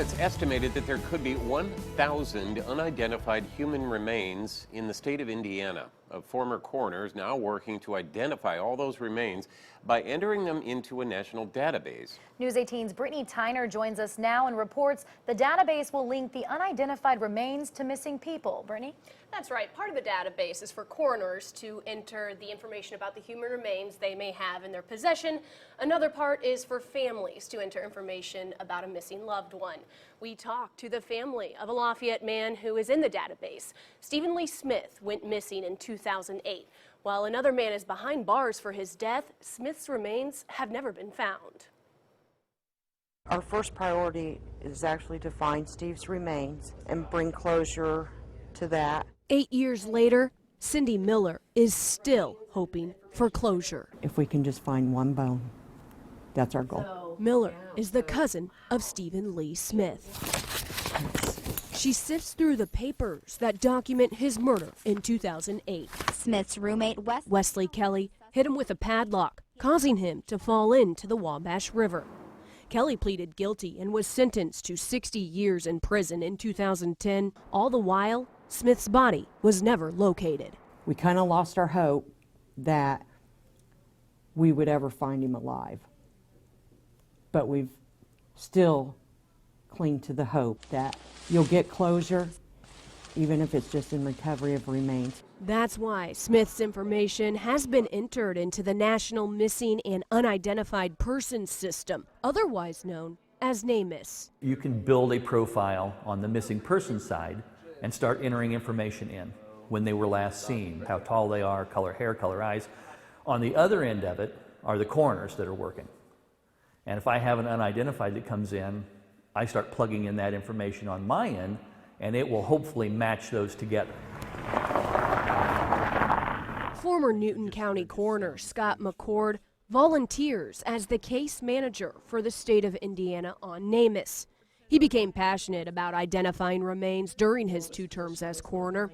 it's estimated that there could be 1,000 unidentified human remains in the state of Indiana. A former coroner is now working to identify all those remains by entering them into a national database. News 18's Brittany Tyner joins us now and reports the database will link the unidentified remains to missing people. Brittany? That's right. Part of the database is for coroners to enter the information about the human remains they may have in their possession. Another part is for families to enter information about a missing loved one. We talked to the family of a Lafayette man who is in the database. Stephen Lee Smith went missing in 2008. While another man is behind bars for his death, Smith's remains have never been found. Our first priority is actually to find Steve's remains and bring closure to that. 8 years later, Cindy Miller is still hoping for closure. If we can just find one bone, that's our goal. Miller is the cousin of Stephen Lee Smith. She sifts through the papers that document his murder in 2008. Smith's roommate, Wesley Kelly, hit him with a padlock, causing him to fall into the Wabash River. Kelly pleaded guilty and was sentenced to 60 years in prison in 2010. All the while, Smith's body was never located. We kind of lost our hope that we would ever find him alive. But we've still clinged to the hope that you'll get closure, even if it's just in recovery of remains. That's why Smith's information has been entered into the National Missing and Unidentified Persons System, otherwise known as NamUs. You can build a profile on the missing person side and start entering information in: when they were last seen, how tall they are, color hair, color eyes. On the other end of it are the coroners that are working. And if I have an unidentified that comes in, I start plugging in that information on my end, and it will hopefully match those together. Former Newton County Coroner Scott McCord volunteers as the case manager for the state of Indiana on NamUs. He became passionate about identifying remains during his 2 terms as coroner.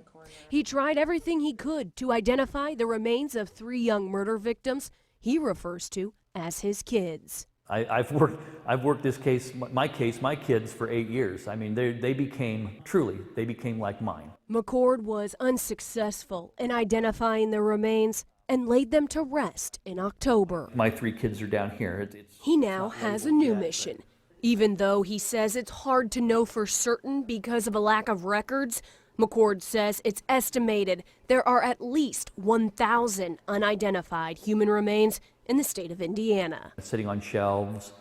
He tried everything he could to identify the remains of 3 young murder victims he refers to as his kids. I've worked this case, my kids, for 8 years. I mean, they became like mine. McCord was unsuccessful in identifying the remains and laid them to rest in October. My 3 kids are down here. He now has a new mission. Even though he says it's hard to know for certain because of a lack of records, McCord says it's estimated there are at least 1,000 unidentified human remains in the state of Indiana. Sitting on shelves,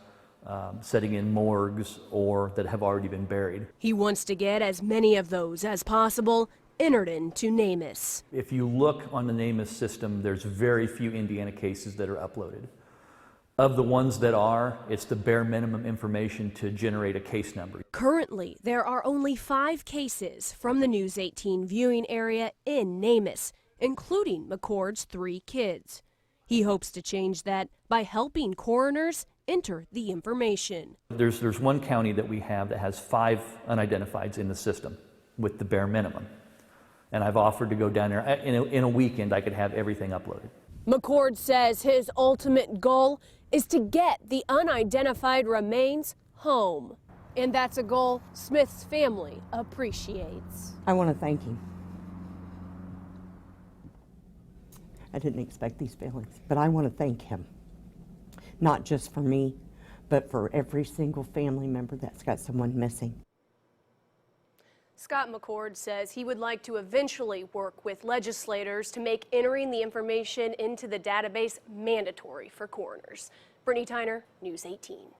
sitting in morgues, or that have already been buried. He wants to get as many of those as possible entered into NamUs. If you look on the NamUs system, there's very few Indiana cases that are uploaded. Of the ones that are, it's the bare minimum information to generate a case number. Currently, there are only 5 cases from the News 18 viewing area in NamUs, including McCord's 3 kids. He hopes to change that by helping coroners enter the information. There's one county that we have that has 5 unidentifieds in the system with the bare minimum. And I've offered to go down there. In a weekend, I could have everything uploaded. McCord says his ultimate goal is to get the unidentified remains home. And that's a goal Smith's family appreciates. I want to thank him. I didn't expect these feelings, but I want to thank him. Not just for me, but for every single family member that's got someone missing. Scott McCord says he would like to eventually work with legislators to make entering the information into the database mandatory for coroners. Brittany Tyner, News 18.